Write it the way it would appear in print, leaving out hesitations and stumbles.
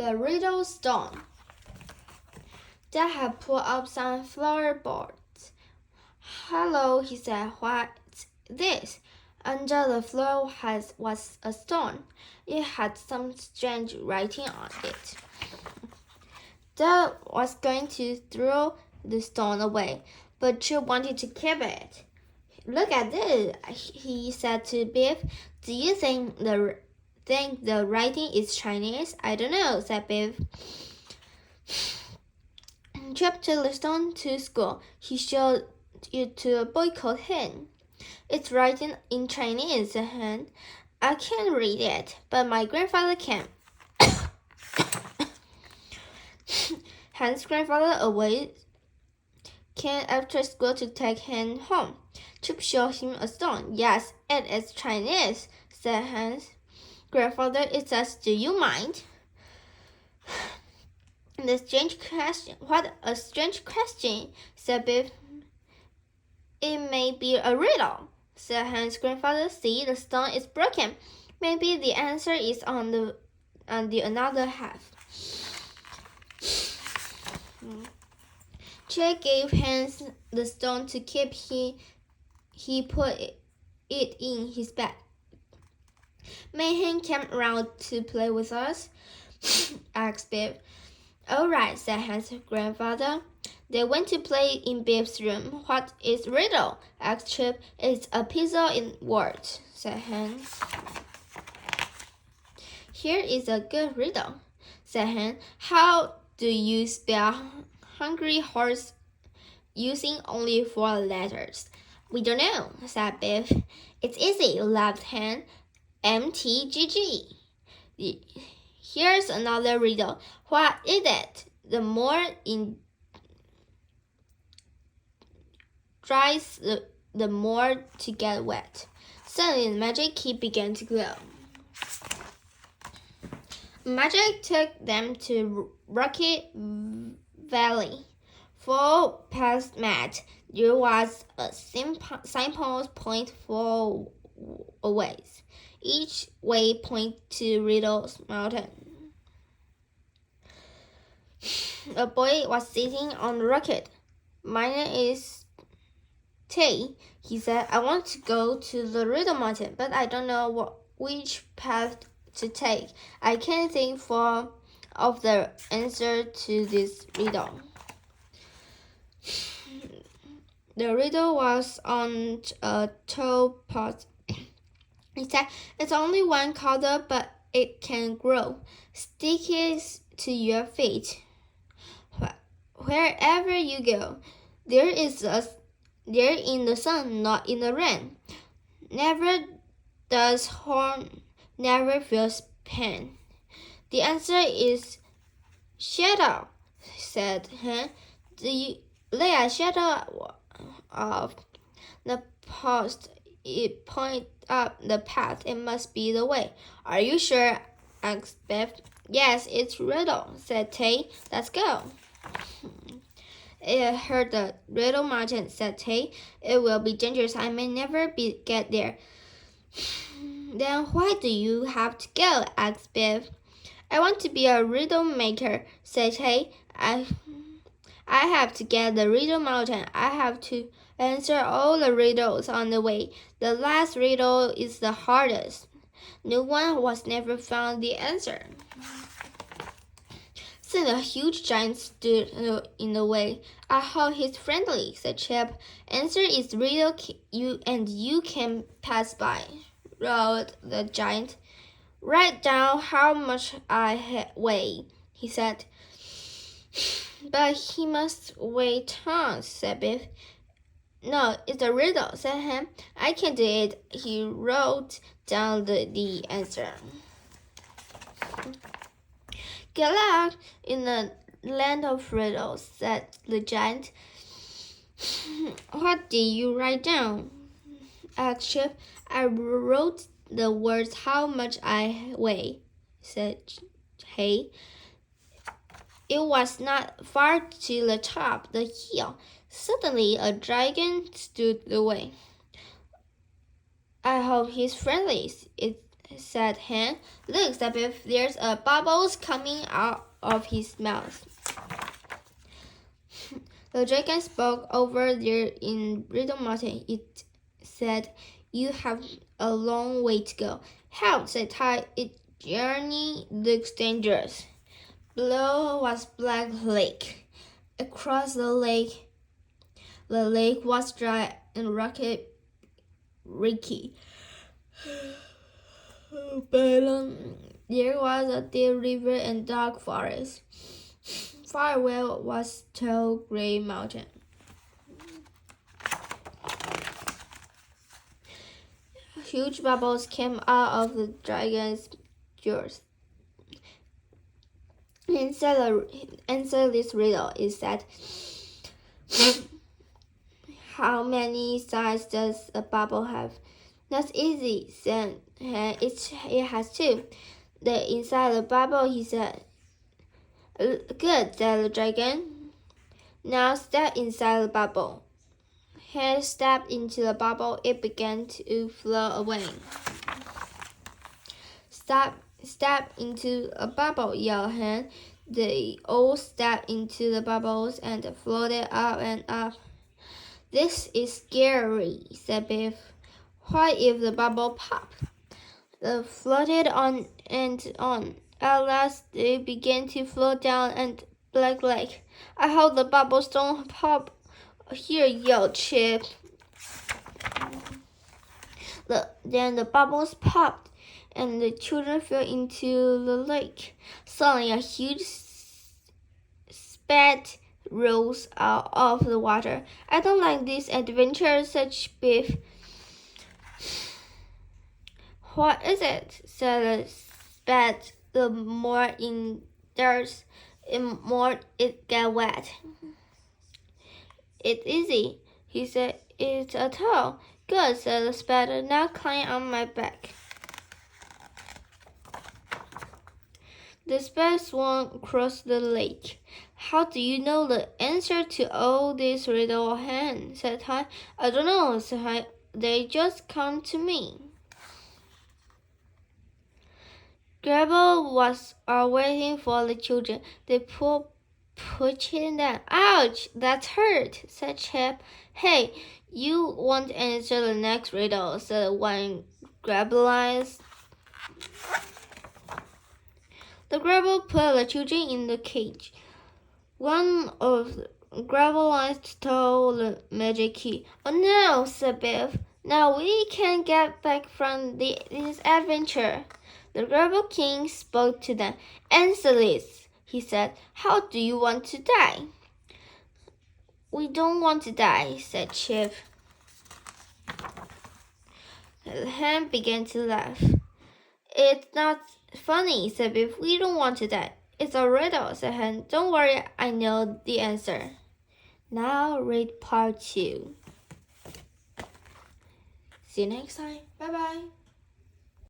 The riddle stone. Dad had pulled up some floorboards. Hello, he said. What's this? Under the floor was a stone. It had some strange writing on it. Dad was going to throw the stone away, but Chip wanted to keep it. Look at this, he said to Biff. Do you think the writing is Chinese? I don't know, said Biff. Chip took the stone to school. He showed it to a boy called Hen. It's written in Chinese, said Hen. I can't read it, but my grandfather can. Hen's grandfather always came after school to take Hen home. Chip showed him a stone. Yes, it is Chinese, said Hen's grandfather. It says, do you mind? The strange question. What a strange question, said Biff. It may be a riddle, said Hen's grandfather. See, the stone is broken. Maybe the answer is on the another half. Chip gave Hans the stone to keep. He put it in his bag. May Hen come around to play with us? asked Biff. All right, said Hans' grandfather. They went to play in Biff's room. What is riddle? asked Chip. It's a puzzle in words, said Hans. Here is a good riddle, said Hans. How do you spell hungry horse using only 4 letters? We don't know, said Biff. It's easy, laughed Hen. MTGG. Here's another riddle. What is it? The more it dries, the more to get wet. Suddenly, the magic key began to glow. Magic took them to Rocket Valley. 4 past met. There was a signpost point 4 ways. Each way pointed to Riddle's Mountain. A boy was sitting on the rocket. My name is Tay, he said. I want to go to the Riddle Mountain, but I don't know which path to take. I can't think of the answer to this riddle. The riddle was on a tall pot. He said, it's only one color, but it can grow. Stick it to your feet. Wherever you go, there in the sun, not in the rain. Never does harm, never feels pain. The answer is shadow, said Hen. Lay a shadow of the post. It points up the path. It must be the way. Are you sure? asked Biff. Yes, it's riddle, said Tay. Let's go. I heard the Riddle Mountain, said Tay. It will be dangerous. I may never get there. Then why do you have to go? asked Biff. I want to be a riddle maker, said Tay. I have to get the Riddle Mountain. I have to answer all the riddles on the way. The last riddle is the hardest. No one was never found the answer. Then a huge giant stood in the way. I hope he's friendly, said Chip. Answer is riddle, you can pass by, roared the giant. Write down how much I weigh, he said. But he must weigh tons, said Biff. No, it's a riddle, said Hen. I can do it. He wrote down the answer. Good luck in the land of riddles, said the giant. What did you write down? asked Chip. I wrote the words how much I weigh, said Hay. It was not far to the top of the hill. Suddenly, a dragon stood the way. I hope he's friendly, said Hen. Look, said Biff, there's a bubbles coming out of his mouth. The dragon spoke over there in Brittle Mountain. It said, you have a long way to go. Help, said Ty. Its journey looks dangerous. Below was Black Lake. Across the lake was dry and rocky. But there was a deep river and dark forest. Far away was tall gray mountain. Huge bubbles came out of the dragon's jaws. Answer this riddle, it said. How many sides does a bubble have? That's easy, said it has two. The inside the bubble, he said. Good, said the dragon. Now step inside the bubble. Hen stepped into the bubble. It began to float away. Step into a bubble, yelled Hen. They all stepped into the bubbles and floated up and up. This is scary, said Biff. What if the bubble popped? They floated on and on. At last, they began to float down and Black Lake. I hope the bubbles don't pop here, yelled Chip. Then the bubbles popped, and the children fell into the lake. Suddenly, a huge spat rose out of the water. I don't like this adventure, said Biff. What is it? Said the spat. The more in dirt, the more it got wet. It's easy, he said. It's a toe. Good, said the spider. Now climb on my back. The spider swam across the lake. How do you know the answer to all this riddle, Hen? Said Ty. I don't know, said Ty. They just come to me. Grabble was waiting for the children. They pushing them. Ouch, that's hurt, said Chip. Hey, you won't answer the next riddle, said one Grabble. The Grabble put the children in the cage. One of the Grabble stole the magic key. Oh no, said Biff. Now we can get back from this adventure. The Grabble King spoke to them. Answer this, he said. How do you want to die? We don't want to die, said Chip. The Hen began to laugh. It's not funny, said Biff. We don't want to die. It's a riddle, said Hen. Don't worry, I know the answer. Now read part 2. See you next time. Bye-bye.